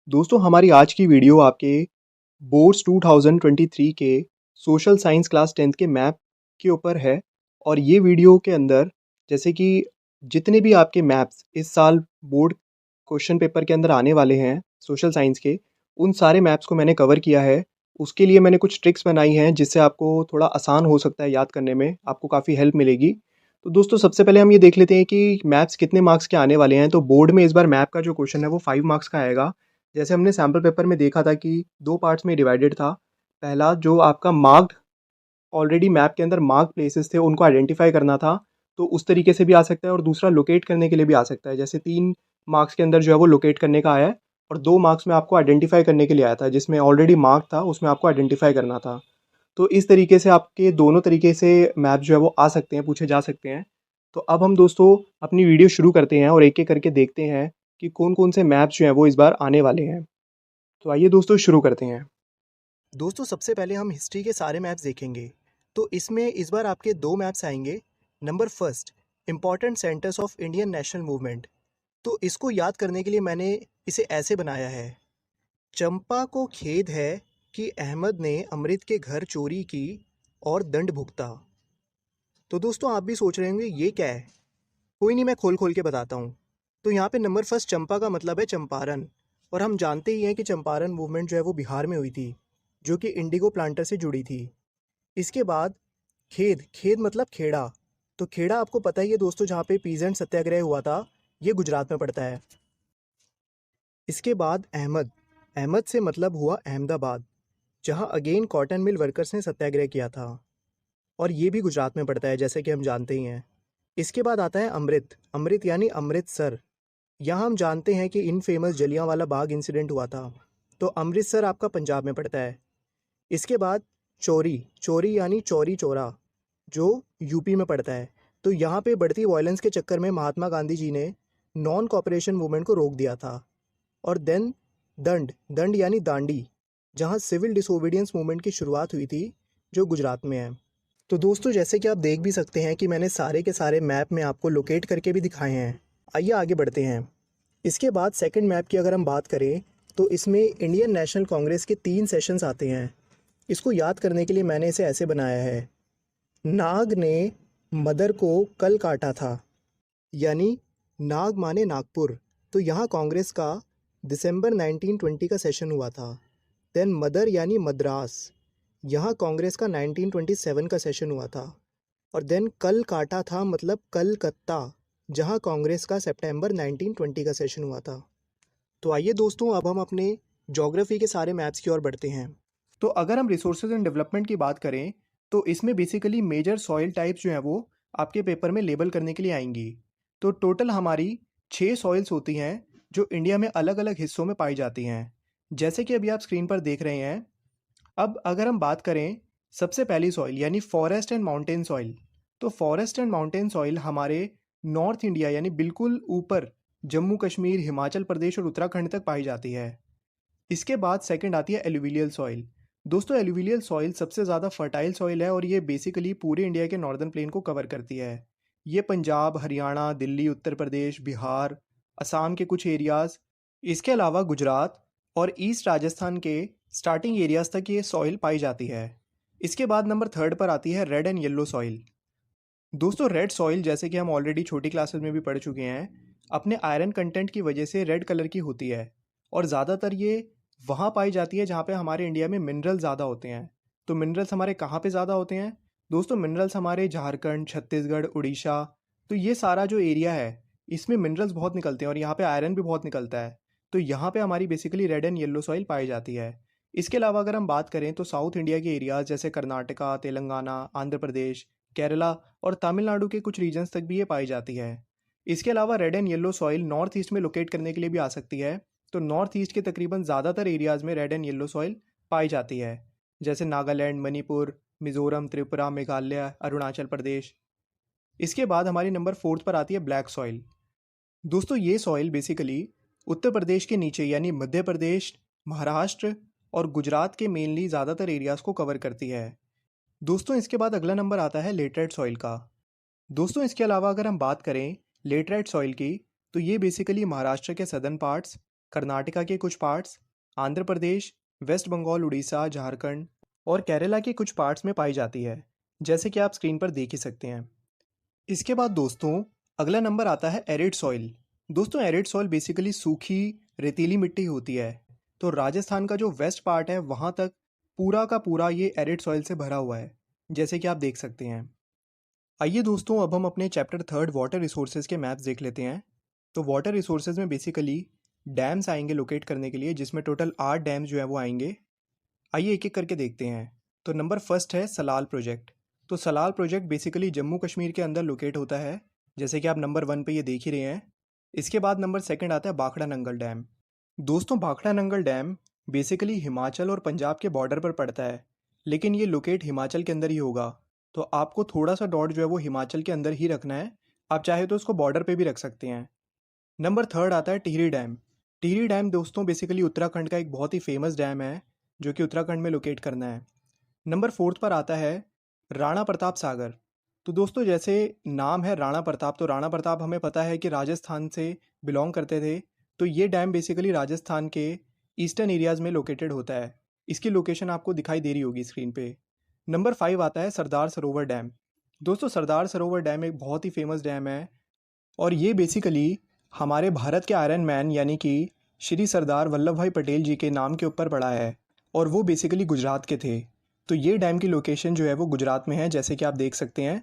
दोस्तों हमारी आज की वीडियो आपके बोर्ड्स 2023 के सोशल साइंस क्लास 10th के मैप के ऊपर है। और ये वीडियो के अंदर जैसे कि जितने भी आपके मैप्स इस साल बोर्ड क्वेश्चन पेपर के अंदर आने वाले हैं सोशल साइंस के, उन सारे मैप्स को मैंने कवर किया है। उसके लिए मैंने कुछ ट्रिक्स बनाई हैं जिससे आपको थोड़ा आसान हो सकता है याद करने में, आपको काफ़ी हेल्प मिलेगी। तो दोस्तों सबसे पहले हम ये देख लेते हैं कि मैप्स कितने मार्क्स के आने वाले हैं। तो बोर्ड में इस बार मैप का जो क्वेश्चन है वो 5 मार्क्स का आएगा। जैसे हमने सैम्पल पेपर में देखा था कि 2 पार्ट्स में डिवाइडेड था। पहला जो आपका मार्क्ड ऑलरेडी मैप के अंदर मार्क्ड प्लेसेस थे उनको आइडेंटिफाई करना था, तो उस तरीके से भी आ सकता है। और दूसरा लोकेट करने के लिए भी आ सकता है। जैसे 3 मार्क्स के अंदर जो है वो लोकेट करने का आया है और 2 मार्क्स में आपको आइडेंटिफाई करने के लिए आया था, जिसमें ऑलरेडी मार्क था उसमें आपको आइडेंटिफाई करना था। तो इस तरीके से आपके दोनों तरीके से मैप जो है वो आ सकते हैं, पूछे जा सकते हैं। तो अब हम दोस्तों अपनी वीडियो शुरू करते हैं और एक-एक करके देखते हैं कि कौन-कौन से मैप्स जो हैं वो इस बार आने वाले हैं। तो आइए दोस्तों शुरू करते हैं। दोस्तों सबसे पहले हम हिस्ट्री के सारे मैप्स देखेंगे। तो इसमें इस बार आपके दो मैप्स आएंगे। Number first, important centres of Indian national movement. तो इसको याद करने के लिए मैंने इसे ऐसे बनाया है। चंपा को खेद है कि अहमद ने अमृत के घर चोरी की और दंड भुगता। तो दोस्तों आप भी सोच रहे होंगे ये क्या है। कोई नहीं, मैं खोल खोल के बताता हूँ। तो यहाँ पे नंबर फर्स्ट चंपा का मतलब है चंपारण। और हम जानते ही हैं कि चंपारण मूवमेंट जो है वो बिहार में हुई थी, जो कि इंडिगो प्लांटर से जुड़ी थी। इसके बाद खेद, खेद मतलब खेड़ा। तो खेड़ा आपको पता ही है दोस्तों, जहाँ पे पीजेंट सत्याग्रह हुआ था, ये गुजरात में पड़ता है। इसके बाद अहमद, अहमद से मतलब हुआ अहमदाबाद, जहाँ अगेन कॉटन मिल वर्कर्स ने सत्याग्रह किया था, और ये भी गुजरात में पड़ता है जैसे कि हम जानते ही हैं। इसके बाद आता है अमृत, अमृत यानी अमृतसर। यहाँ हम जानते हैं कि इन फेमस जलियांवाला बाग इंसिडेंट हुआ था, तो अमृतसर आपका पंजाब में पड़ता है। इसके बाद चोरी, चोरी यानी चौरी चौरा, जो यूपी में पड़ता है। तो यहाँ पे बढ़ती वायलेंस के चक्कर में महात्मा गांधी जी ने नॉन कॉपरेशन मूवमेंट को रोक दिया था। और देन दंड, दंड यानी दांडी, जहाँ सिविल डिसोबीडियंस मूवमेंट की शुरुआत हुई थी, जो गुजरात में है। तो दोस्तों जैसे कि आप देख भी सकते हैं कि मैंने सारे के सारे मैप में आपको लोकेट करके भी दिखाए हैं। आइए आगे बढ़ते हैं। इसके बाद सेकंड मैप की अगर हम बात करें, तो इसमें इंडियन नेशनल कांग्रेस के 3 सेशंस आते हैं। इसको याद करने के लिए मैंने इसे ऐसे बनाया है। नाग ने मदर को कल काटा था, यानी नाग माने नागपुर। तो यहाँ कांग्रेस का दिसंबर 1920 का सेशन हुआ था। देन मदर यानी मद्रास, यहाँ कांग्रेस का 1927 का सेशन हुआ था। और देन कल काटा था मतलब कलकत्ता, जहाँ कांग्रेस का सितंबर 1920 का सेशन हुआ था। तो आइए दोस्तों अब हम अपने ज्योग्राफी के सारे मैप्स की ओर बढ़ते हैं। तो अगर हम रिसोर्सेज एंड डेवलपमेंट की बात करें, तो इसमें बेसिकली मेजर सॉइल टाइप्स जो हैं वो आपके पेपर में लेबल करने के लिए आएंगी। तो टोटल हमारी 6 सॉइल्स होती हैं जो इंडिया में अलग अलग हिस्सों में पाई जाती हैं, जैसे कि अभी आप स्क्रीन पर देख रहे हैं। अब अगर हम बात करें सबसे पहली सॉइल यानी फॉरेस्ट एंड माउंटेन सॉइल, तो फॉरेस्ट एंड माउंटेन सॉइल हमारे नॉर्थ इंडिया यानी बिल्कुल ऊपर जम्मू कश्मीर, हिमाचल प्रदेश और उत्तराखंड तक पाई जाती है। इसके बाद सेकंड आती है एलुवियल सॉइल। दोस्तों एलुवियल सॉइल सबसे ज़्यादा फर्टाइल सॉइल है और ये बेसिकली पूरे इंडिया के नॉर्दर्न प्लेन को कवर करती है। ये पंजाब, हरियाणा, दिल्ली, उत्तर प्रदेश, बिहार, असम के कुछ एरियाज़, इसके अलावा गुजरात और ईस्ट राजस्थान के स्टार्टिंग एरियाज़ तक ये सॉइल पाई जाती है। इसके बाद नंबर थर्ड पर आती है रेड एंड येलो सॉइल। दोस्तों रेड सॉइल जैसे कि हम ऑलरेडी छोटी क्लासेस में भी पढ़ चुके हैं, अपने आयरन कंटेंट की वजह से रेड कलर की होती है। और ज़्यादातर ये वहाँ पाई जाती है जहाँ पे हमारे इंडिया में मिनरल ज़्यादा होते हैं। तो मिनरल्स हमारे कहाँ पे ज़्यादा होते हैं? दोस्तों मिनरल्स हमारे झारखंड, छत्तीसगढ़, उड़ीसा, तो ये सारा जो एरिया है इसमें मिनरल्स बहुत निकलते हैं और यहाँ पे आयरन भी बहुत निकलता है। तो यहाँ पे हमारी basically red and yellow soil पाई जाती है। इसके अलावा अगर हम बात करें तो साउथ इंडिया के एरियाज़ जैसे कर्नाटका, तेलंगाना, आंध्र प्रदेश, केरला और तमिलनाडु के कुछ रीजन्स तक भी ये पाई जाती है। इसके अलावा red and yellow soil north east में लोकेट करने के लिए भी आ सकती है। तो नॉर्थ ईस्ट के तकरीबन ज़्यादातर एरियाज़ में रेड एंड येलो सॉइल पाई जाती है, जैसे नागालैंड, मणिपुर, मिज़ोरम, त्रिपुरा, मेघालय, अरुणाचल प्रदेश। इसके बाद हमारी नंबर फोर्थ पर आती है ब्लैक सॉइल। दोस्तों ये सॉइल बेसिकली उत्तर प्रदेश के नीचे यानी मध्य प्रदेश, महाराष्ट्र और गुजरात के मेनली ज़्यादातर एरियाज़ को कवर करती है। दोस्तों इसके बाद अगला नंबर आता है लेटराइट सॉइल का। दोस्तों इसके अलावा अगर हम बात करें लेटराइट सॉइल की, तो ये बेसिकली महाराष्ट्र के सदर्न पार्ट्स, कर्नाटका के कुछ पार्ट्स, आंध्र प्रदेश, वेस्ट बंगाल, उड़ीसा, झारखंड और केरला के कुछ पार्ट्स में पाई जाती है, जैसे कि आप स्क्रीन पर देख ही सकते हैं। इसके बाद दोस्तों अगला नंबर आता है एरिड सॉइल। दोस्तों एरिड सॉइल बेसिकली सूखी रेतीली मिट्टी होती है। तो राजस्थान का जो वेस्ट पार्ट है वहाँ तक पूरा का पूरा ये एरिड सॉइल से भरा हुआ है, जैसे कि आप देख सकते हैं। आइए दोस्तों अब हम अपने चैप्टर 3 वाटर रिसोर्सेज के मैप्स देख लेते हैं। तो वाटर रिसोर्सेज में बेसिकली डैम्स आएंगे लोकेट करने के लिए, जिसमें टोटल 8 डैम्स जो है वो आएंगे। आइए एक एक करके देखते हैं। तो नंबर फर्स्ट है सलाल प्रोजेक्ट। तो सलाल प्रोजेक्ट बेसिकली जम्मू कश्मीर के अंदर लोकेट होता है, जैसे कि आप नंबर 1 पे ये देख ही रहे हैं। इसके बाद नंबर सेकंड आता है भाखड़ा नंगल डैम। दोस्तों भाखड़ा नंगल डैम बेसिकली हिमाचल और पंजाब के बॉर्डर पर पड़ता है, लेकिन ये लोकेट हिमाचल के अंदर ही होगा। तो आपको थोड़ा सा डॉट जो है वो हिमाचल के अंदर ही रखना है। आप चाहे तो उसको बॉर्डर पे भी रख सकते हैं। नंबर थर्ड आता है टिहरी डैम। टिहरी डैम दोस्तों बेसिकली उत्तराखंड का एक बहुत ही फेमस डैम है, जो कि उत्तराखंड में लोकेट करना है। नंबर फोर्थ पर आता है राणा प्रताप सागर। तो दोस्तों जैसे नाम है राणा प्रताप, तो राणा प्रताप हमें पता है कि राजस्थान से बिलोंग करते थे। तो ये डैम बेसिकली राजस्थान के ईस्टर्न एरियाज़ में लोकेटेड होता है। इसकी लोकेशन आपको दिखाई दे रही होगी स्क्रीन पे। नंबर 5 आता है सरदार सरोवर डैम। दोस्तों सरदार सरोवर डैम एक बहुत ही फेमस डैम है, और ये बेसिकली हमारे भारत के आयरन मैन यानी कि श्री सरदार वल्लभ भाई पटेल जी के नाम के ऊपर पड़ा है, और वो बेसिकली गुजरात के थे। तो ये डैम की लोकेशन जो है वो गुजरात में है, जैसे कि आप देख सकते हैं।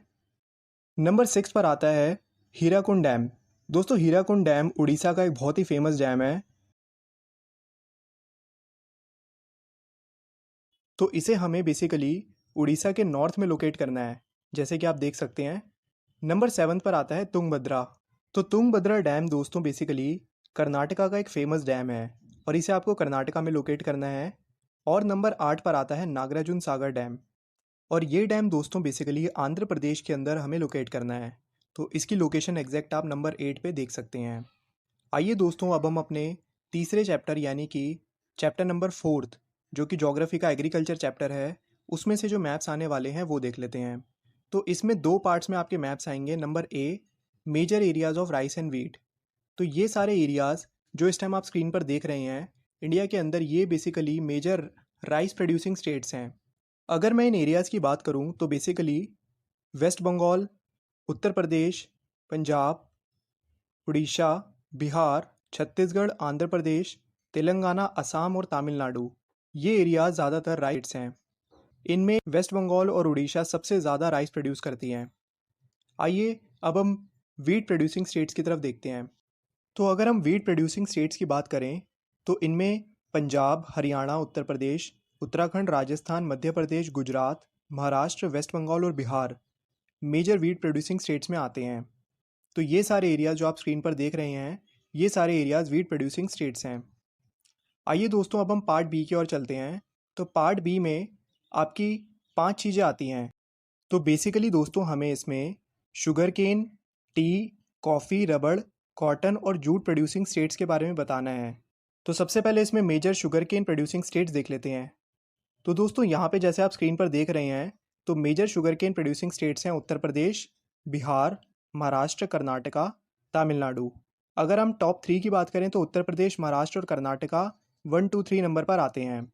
नंबर 6 पर आता है हीराकुंड डैम। दोस्तों हीराकुंड डैम उड़ीसा का एक बहुत ही फेमस डैम है। तो इसे हमें बेसिकली उड़ीसा के नॉर्थ में लोकेट करना है, जैसे कि आप देख सकते हैं। नंबर 7 पर आता है तुंगभद्रा। तो तुंगभद्रा डैम दोस्तों बेसिकली कर्नाटका का एक फेमस डैम है, और इसे आपको कर्नाटका में लोकेट करना है। और नंबर 8 पर आता है नागार्जुन सागर डैम, और ये डैम दोस्तों बेसिकली आंध्र प्रदेश के अंदर हमें लोकेट करना है। तो इसकी लोकेशन एग्जैक्ट आप नंबर 8 पे देख सकते हैं। आइए दोस्तों अब हम अपने तीसरे चैप्टर यानी कि चैप्टर नंबर 4 जो कि ज्योग्राफी का एग्रीकल्चर चैप्टर है, उसमें से जो मैप्स आने वाले हैं वो देख लेते हैं। तो इसमें 2 पार्ट्स में आपके मैप्स आएंगे। Number A major areas of rice and wheat. तो ये सारे एरियाज़ जो इस टाइम आप स्क्रीन पर देख रहे हैं इंडिया के अंदर, ये basically major rice producing states हैं। अगर मैं इन एरियाज़ की बात करूं तो बेसिकली वेस्ट बंगाल, उत्तर प्रदेश, पंजाब, उड़ीसा, बिहार, छत्तीसगढ़, आंध्र प्रदेश, तेलंगाना, असम और तमिलनाडु, ये एरियाज़ ज़्यादातर राइस हैं। इनमें वेस्ट बंगाल और उड़ीसा सबसे ज़्यादा राइस प्रोड्यूस करती हैं। आइए अब हम वीट प्रोड्यूसिंग स्टेट्स की तरफ देखते हैं। तो अगर हम वीट प्रोड्यूसिंग स्टेट्स की बात करें तो इनमें पंजाब, हरियाणा, उत्तर प्रदेश, उत्तराखंड, राजस्थान, मध्य प्रदेश, गुजरात, महाराष्ट्र, वेस्ट बंगाल और Bihar major wheat producing states में आते हैं। तो ये सारे एरियाज़ जो आप स्क्रीन पर देख रहे हैं, ये सारे एरियाज़ वीट प्रोड्यूसिंग स्टेट्स हैं। आइए दोस्तों अब हम पार्ट बी की ओर चलते हैं। तो पार्ट बी में आपकी 5 चीज़ें आती हैं। तो बेसिकली दोस्तों हमें इसमें शुगर केन, टी, कॉफ़ी, रबड़, कॉटन और जूट प्रोड्यूसिंग स्टेट्स के बारे में बताना है। तो सबसे पहले इसमें major sugar cane producing states देख लेते हैं। तो दोस्तों यहाँ पे जैसे आप स्क्रीन पर देख रहे हैं, तो major sugar cane producing states हैं उत्तर प्रदेश, बिहार, महाराष्ट्र, कर्नाटका, तमिलनाडु। अगर हम टॉप 3 की बात करें तो उत्तर प्रदेश, महाराष्ट्र और कर्नाटका 1, 2, 3 नंबर पर आते हैं।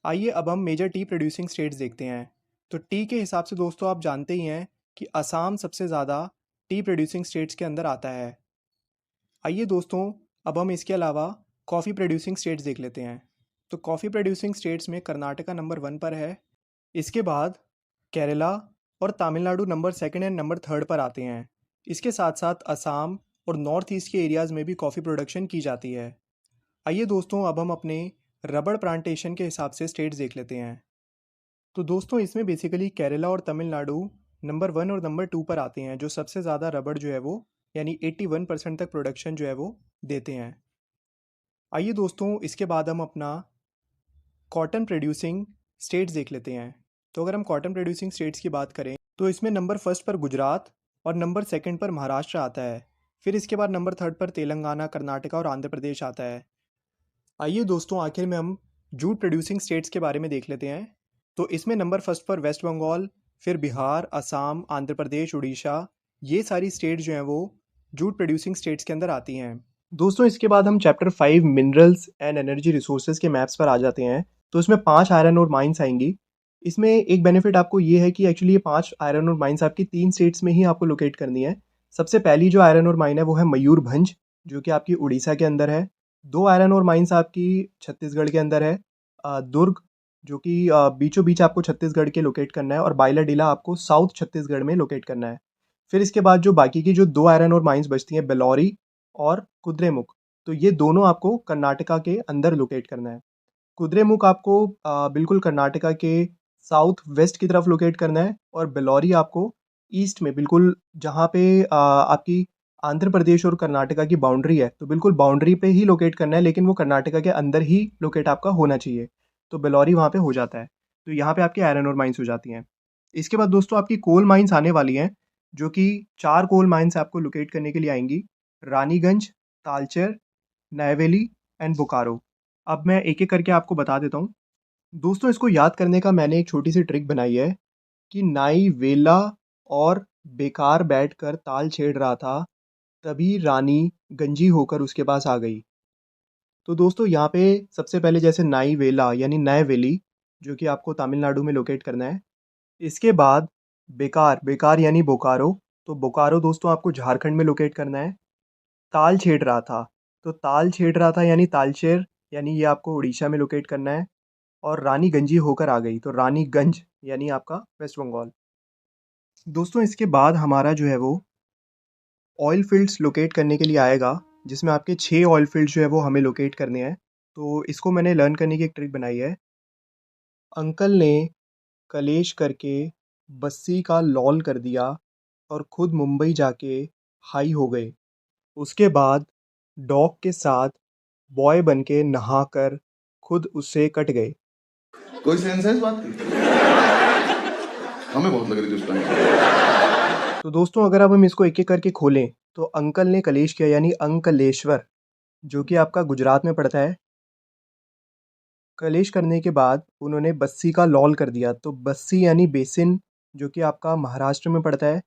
आइए अब हम मेजर टी प्रोड्यूसिंग स्टेट्स देखते हैं। तो टी के हिसाब से दोस्तों आप जानते ही हैं कि असम सबसे ज़्यादा टी प्रोड्यूसिंग स्टेट्स के अंदर आता है। आइए दोस्तों अब हम इसके अलावा कॉफ़ी प्रोड्यूसिंग स्टेट्स देख लेते हैं। तो कॉफ़ी प्रोड्यूसिंग स्टेट्स में कर्नाटका नंबर 1 पर है। इसके बाद केरला और तमिलनाडु नंबर 2 एंड नंबर 3 पर आते हैं। इसके साथ साथ असम और नॉर्थ ईस्ट के एरियाज़ में भी कॉफ़ी प्रोडक्शन की जाती है। आइए दोस्तों अब हम अपने रबड़ प्लांटेशन के हिसाब से स्टेट्स देख लेते हैं। तो दोस्तों इसमें बेसिकली केरला और तमिलनाडु नंबर 1 और नंबर 2 पर आते हैं, जो सबसे ज़्यादा रबड़ जो है वो यानी 81% तक प्रोडक्शन जो है वो देते हैं। आइए दोस्तों इसके बाद हम अपना कॉटन प्रोड्यूसिंग स्टेट्स देख लेते हैं। तो अगर हम कॉटन प्रोड्यूसिंग स्टेट्स की बात करें तो इसमें नंबर 1 पर गुजरात और नंबर 2 पर महाराष्ट्र आता है। फिर इसके बाद नंबर 3 पर तेलंगाना, कर्नाटका और आंध्र प्रदेश आता है। आइए दोस्तों आखिर में हम जूट प्रोड्यूसिंग स्टेट्स के बारे में देख लेते हैं। तो इसमें नंबर 1 पर वेस्ट बंगाल, फिर बिहार, असम, आंध्र प्रदेश, उड़ीसा, ये सारी स्टेट्स जो हैं वो जूट प्रोड्यूसिंग स्टेट्स के अंदर आती हैं। दोस्तों इसके बाद हम chapter 5 minerals and energy resources के मैप्स पर आ जाते हैं। तो इसमें 5 आयरन और माइंस आएंगी। इसमें एक बेनिफिट आपको ये है कि एक्चुअली ये 5 आयरन और माइंस आपकी 3 स्टेट्स में ही आपको लोकेट करनी है। सबसे पहली जो आयरन और माइन है वो है मयूरभंज, जो कि आपकी उड़ीसा के अंदर है। 2 आयरन और माइंस आपकी छत्तीसगढ़ के अंदर है। दुर्ग, जो कि बीचों बीच आपको छत्तीसगढ़ के लोकेट करना है, और बाइलाडीला आपको साउथ छत्तीसगढ़ में लोकेट करना है। फिर इसके बाद जो बाकी की जो 2 आयरन और माइंस बचती हैं, बेलौरी और कुद्रेमुख, तो ये दोनों आपको कर्नाटका के अंदर लोकेट करना है। कुद्रेमुख आपको बिल्कुल कर्नाटका के साउथ वेस्ट की तरफ लोकेट करना है, और बेलौरी आपको ईस्ट में बिल्कुल जहाँ पे आपकी आंध्र प्रदेश और कर्नाटका की बाउंड्री है, तो बिल्कुल बाउंड्री पे ही लोकेट करना है, लेकिन वो कर्नाटका के अंदर ही लोकेट आपका होना चाहिए। तो बेलौरी वहाँ पे हो जाता है। तो यहाँ पे आपकी आयरन और माइंस हो जाती हैं। इसके बाद दोस्तों आपकी कोल माइंस आने वाली हैं, जो कि 4 कोल माइंस आपको लोकेट करने के लिए आएंगी। रानीगंज, तालचेर, नैवेली एंड बोकारो। अब मैं एक-एक करके आपको बता देता हूँ। दोस्तों इसको याद करने का मैंने एक छोटी सी ट्रिक बनाई है कि नाई वेला और बेकार बैठकर ताल छेड़ रहा था, तभी रानी गंजी होकर उसके पास आ गई। तो दोस्तों यहाँ पे सबसे पहले जैसे नाई वेला यानी नैवेली, जो कि आपको तमिलनाडु में लोकेट करना है। इसके बाद बेकार, बेकार यानी बोकारो, तो बोकारो दोस्तों आपको झारखंड में लोकेट करना है। ताल छेड़ रहा था, तो ताल छेड़ रहा था यानी तालचेर, यानी ये आपको उड़ीसा में लोकेट करना है। और रानीगंजी होकर आ गई, तो रानीगंज यानी आपका वेस्ट बंगाल। दोस्तों इसके बाद हमारा जो है वो ऑयल फील्ड्स लोकेट करने के लिए आएगा, जिसमें आपके 6 ऑयल फील्ड्स जो है वो हमें लोकेट करने हैं। तो इसको मैंने लर्न करने की एक ट्रिक बनाई है। अंकल ने कलेश करके बस्सी का लॉल कर दिया और खुद मुंबई जाके हाई हो गए। उसके बाद डॉग के साथ बॉय बन के नहा कर खुद उससे कट गए। कोई सेंस है इस बात की? हमें बहुत लग रही थी उस टाइम। तो दोस्तों अगर अब हम इसको एक एक करके खोलें, तो अंकल ने कलेश किया यानी अंकलेश्वर, जो कि आपका गुजरात में पड़ता है। कलेश करने के बाद उन्होंने बस्सी का लॉल कर दिया, तो बस्सी यानी बेसिन, जो कि आपका महाराष्ट्र में पड़ता है।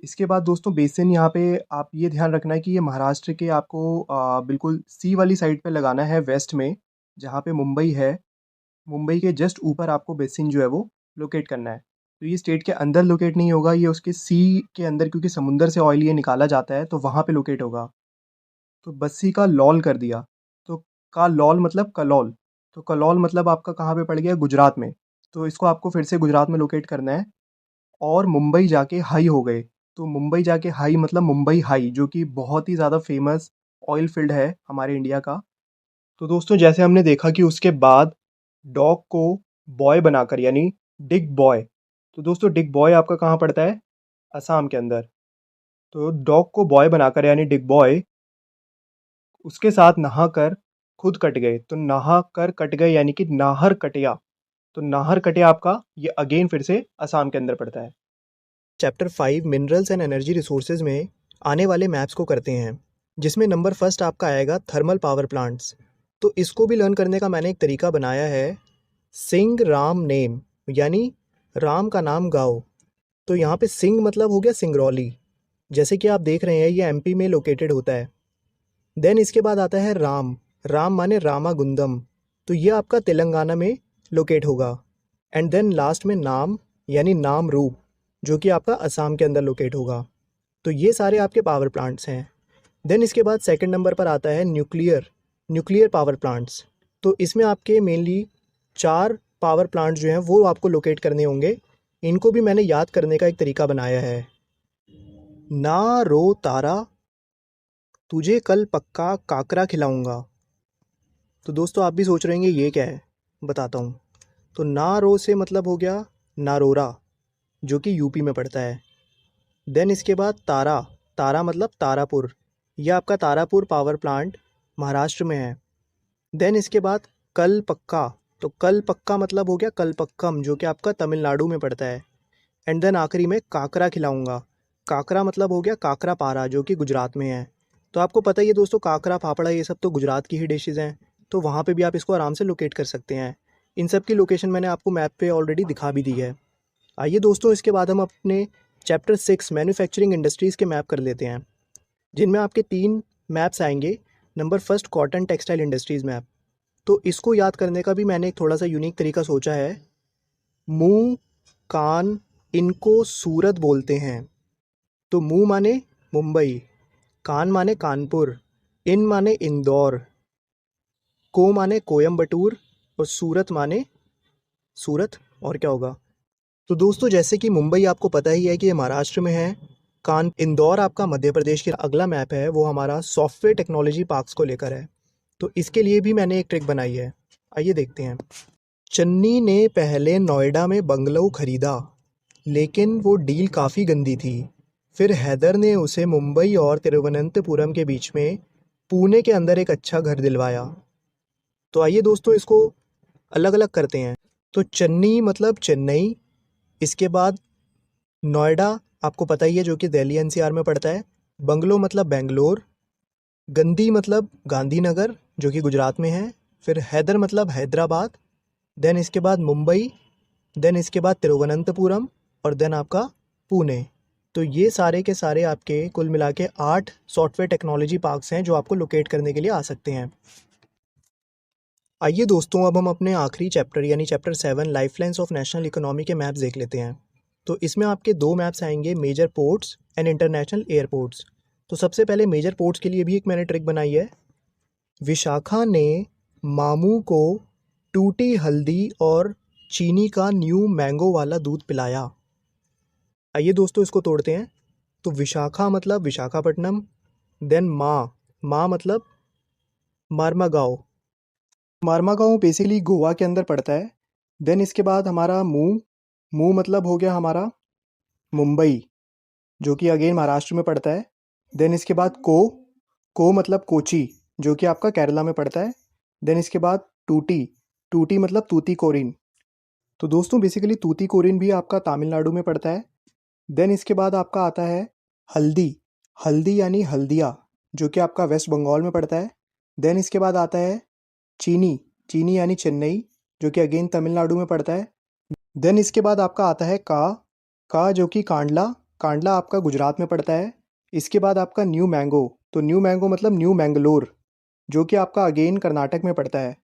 इसके बाद दोस्तों बेसिन यहाँ पे आप ये ध्यान रखना है कि ये महाराष्ट्र के आपको बिल्कुल सी वाली साइड पे लगाना है, वेस्ट में, जहाँ पे मुंबई है। मुंबई के जस्ट ऊपर आपको बेसिन जो है वो लोकेट करना है। तो ये स्टेट के अंदर लोकेट नहीं होगा, ये उसके सी के अंदर, क्योंकि समुंदर से ऑयल ये निकाला जाता है, तो वहाँ पे लोकेट होगा। तो बस्सी का लॉल कर दिया, तो का लॉल मतलब कलौल, तो कलौल मतलब आपका कहाँ पे पड़ गया, गुजरात में। तो इसको आपको फिर से गुजरात में लोकेट करना है। और मुंबई जाके हाई हो गए, तो मुंबई जाके हाई मतलब मुंबई हाई, जो कि बहुत ही ज़्यादा फेमस ऑयल फील्ड है हमारे इंडिया का। तो दोस्तों जैसे हमने देखा कि उसके बाद डॉग को बॉय बनाकर यानी डिग बॉय, तो दोस्तों डिग बॉय आपका कहाँ पड़ता है, असम के अंदर। तो डॉग को बॉय बनाकर यानी डिग बॉय उसके साथ नहाकर खुद कट गए, तो नहा कर कट गए यानी कि नाहर कटिया। तो नाहर कटिया आपका ये अगेन फिर से असम के अंदर पड़ता है। Chapter 5 minerals and energy resources में आने वाले मैप्स को करते हैं, जिसमें नंबर फर्स्ट आपका आएगा थर्मल पावर प्लांट्स। तो इसको भी लर्न करने का मैंने एक तरीका बनाया है, सिंग राम नेम, यानी राम का नाम गाओ। तो यहाँ पे सिंग मतलब हो गया सिंगरौली, जैसे कि आप देख रहे हैं ये एमपी में लोकेटेड होता है। देन इसके बाद आता है राम, राम माने रामागुंदम, तो ये आपका तेलंगाना में लोकेट होगा। एंड देन लास्ट में नाम यानी नाम रूप, जो कि आपका असम के अंदर लोकेट होगा। तो ये सारे आपके पावर प्लांट्स हैं। देन इसके बाद सेकंड नंबर पर आता है न्यूक्लियर, न्यूक्लियर पावर प्लांट्स। तो इसमें आपके मेनली 4 पावर प्लांट्स जो हैं वो आपको लोकेट करने होंगे। इनको भी मैंने याद करने का एक तरीका बनाया है। ना रो तारा, तुझे कल पक्का काकरा खिलाऊंगा। तो दोस्तों आप भी सोच रहे होंगे ये क्या है, बताता हूँ। तो ना रो से मतलब हो गया नारोरा, जो कि यूपी में पड़ता है। देन इसके बाद तारा, तारा मतलब तारापुर, यह आपका तारापुर पावर प्लांट महाराष्ट्र में है। देन इसके बाद कल पक्का, तो कल पक्का मतलब हो गया कलपक्कम, जो कि आपका तमिलनाडु में पड़ता है। एंड देन आखिरी में काकरा खिलाऊंगा, काकरा मतलब हो गया काकरा पारा, जो कि गुजरात में है। तो आपको पता ही है दोस्तों, काकरा फाफड़ा ये सब तो गुजरात की ही डिशेज़ हैं, तो वहाँ पे भी आप इसको आराम से लोकेट कर सकते हैं। इन सब की लोकेशन मैंने आपको मैप पे ऑलरेडी दिखा भी दी है। आइए दोस्तों इसके बाद हम अपने चैप्टर 6 मैन्युफैक्चरिंग इंडस्ट्रीज़ के मैप कर लेते हैं, जिनमें आपके 3 मैप्स आएंगे। Number first cotton textile industries map. तो इसको याद करने का भी मैंने एक थोड़ा सा यूनिक तरीका सोचा है। मुंह कान इनको सूरत बोलते हैं। तो मुंह माने मुंबई, कान माने कानपुर, इन माने इंदौर, को माने कोयम्बटूर और सूरत माने सूरत। और क्या होगा? तो दोस्तों जैसे कि मुंबई आपको पता ही है कि ये महाराष्ट्र में है। इंदौर आपका मध्य प्रदेश के। अगला मैप है वो हमारा सॉफ्टवेयर टेक्नोलॉजी पार्क्स को लेकर है। तो इसके लिए भी मैंने एक ट्रिक बनाई है, आइए देखते हैं। चन्नी ने पहले नोएडा में बंगलो खरीदा, लेकिन वो डील काफ़ी गंदी थी। फिर हैदर ने उसे मुंबई और तिरुवनंतपुरम के बीच में पुणे के अंदर एक अच्छा घर दिलवाया। तो आइए दोस्तों इसको अलग अलग करते हैं। तो चन्नी मतलब चेन्नई, इसके बाद नोएडा आपको पता ही है जो कि दिल्ली एनसीआर में पड़ता है। बंगलो मतलब बेंगलोर, गंदी मतलब गांधीनगर जो कि गुजरात में है। फिर हैदर मतलब हैदराबाद, देन इसके बाद मुंबई, देन इसके बाद तिरुवनंतपुरम और देन आपका पुणे। तो ये सारे के सारे आपके कुल मिला के 8 सॉफ्टवेयर टेक्नोलॉजी पार्क्स हैं जो आपको लोकेट करने के लिए आ सकते हैं। आइए दोस्तों अब हम अपने आखिरी चैप्टर यानी chapter 7 lifelines of national economy के मैप्स देख लेते हैं। तो इसमें आपके 2 मैप्स आएंगे, major ports and international airports. तो सबसे पहले मेजर पोर्ट्स के लिए भी एक मैंने ट्रिक बनाई है। विशाखा ने मामू को टूटी हल्दी और चीनी का न्यू मैंगो वाला दूध पिलाया। आइए दोस्तों इसको तोड़ते हैं। तो विशाखा मतलब विशाखापट्टनम, देन माँ मतलब मारमागांव। मारमागांव बेसिकली गोवा के अंदर पड़ता है। देन इसके बाद हमारा मुंह मतलब हो गया हमारा मुंबई, जो कि अगेन महाराष्ट्र में पड़ता है। देन इसके बाद को मतलब कोची, जो कि आपका केरला में पड़ता है। देन इसके बाद टूटी मतलब तूतीकोरिन। तो दोस्तों बेसिकली तूतीकोरिन भी आपका तमिलनाडु में पड़ता है। देन इसके बाद आपका आता है हल्दी यानी हल्दिया, जो कि आपका वेस्ट बंगाल में पड़ता है। देन इसके बाद आता है चीनी यानी चेन्नई, जो कि अगेन तमिलनाडु में पड़ता है। देन इसके बाद आपका आता है का जो कि कांडला आपका गुजरात में पड़ता है। इसके बाद आपका न्यू मैंगो, तो न्यू मैंगो मतलब न्यू मैंगलोर, जो कि आपका अगेन कर्नाटक में पड़ता है।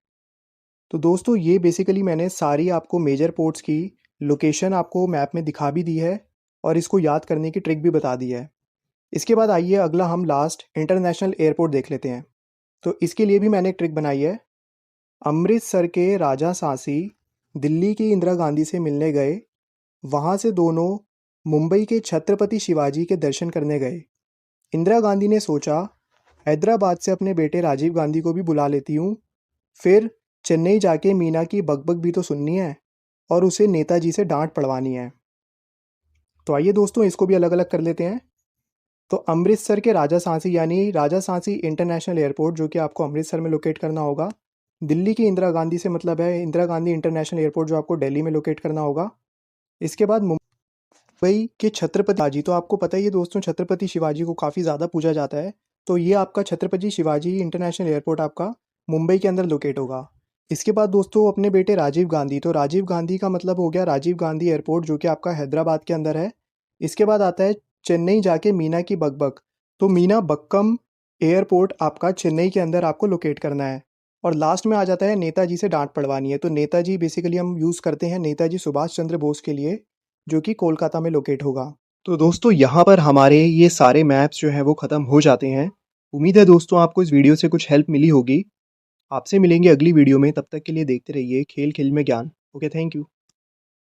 तो दोस्तों ये बेसिकली मैंने सारी आपको मेजर पोर्ट्स की लोकेशन आपको मैप में दिखा भी दी है और इसको याद करने की ट्रिक भी बता दी है। इसके बाद आइए अगला हम लास्ट इंटरनेशनल एयरपोर्ट देख लेते हैं। तो इसके लिए भी मैंने एक ट्रिक बनाई है। अमृतसर के राजा सांसी दिल्ली की इंदिरा गांधी से मिलने गए, वहाँ से दोनों मुंबई के छत्रपति शिवाजी के दर्शन करने गए। इंदिरा गांधी ने सोचा हैदराबाद से अपने बेटे राजीव गांधी को भी बुला लेती हूँ, फिर चेन्नई जाके मीना की बकबक भी तो सुननी है और उसे नेताजी से डांट पड़वानी है। तो आइए दोस्तों इसको भी अलग अलग कर लेते हैं। तो अमृतसर के राजा सांसी यानी राजा सांसी इंटरनेशनल एयरपोर्ट, जो कि आपको अमृतसर में लोकेट करना होगा। दिल्ली की इंदिरा गांधी से मतलब है इंदिरा गांधी इंटरनेशनल एयरपोर्ट, जो आपको दिल्ली में लोकेट करना होगा। इसके बाद मुंबई के छत्रपति शिवाजी, तो आपको पता ही है दोस्तों छत्रपति शिवाजी को काफ़ी ज़्यादा पूजा जाता है। तो ये आपका छत्रपति शिवाजी इंटरनेशनल एयरपोर्ट आपका मुंबई के अंदर लोकेट होगा। इसके बाद दोस्तों अपने बेटे राजीव गांधी, तो राजीव गांधी का मतलब हो गया राजीव गांधी एयरपोर्ट, जो कि आपका हैदराबाद के अंदर है। इसके बाद आता है चेन्नई जाके मीना की बकबक, तो मीना बक्कम एयरपोर्ट आपका चेन्नई के अंदर आपको लोकेट करना है। और लास्ट में आ जाता है नेताजी से डांट पड़वानी है। तो नेताजी बेसिकली हम यूज़ करते हैं नेताजी सुभाष चंद्र बोस के लिए, जो कि कोलकाता में लोकेट होगा। तो दोस्तों यहाँ पर हमारे ये सारे मैप्स जो हैं वो ख़त्म हो जाते हैं। उम्मीद है दोस्तों आपको इस वीडियो से कुछ हेल्प मिली होगी। आपसे मिलेंगे अगली वीडियो में, तब तक के लिए देखते रहिए खेल खेल में ज्ञान। Okay, thank you.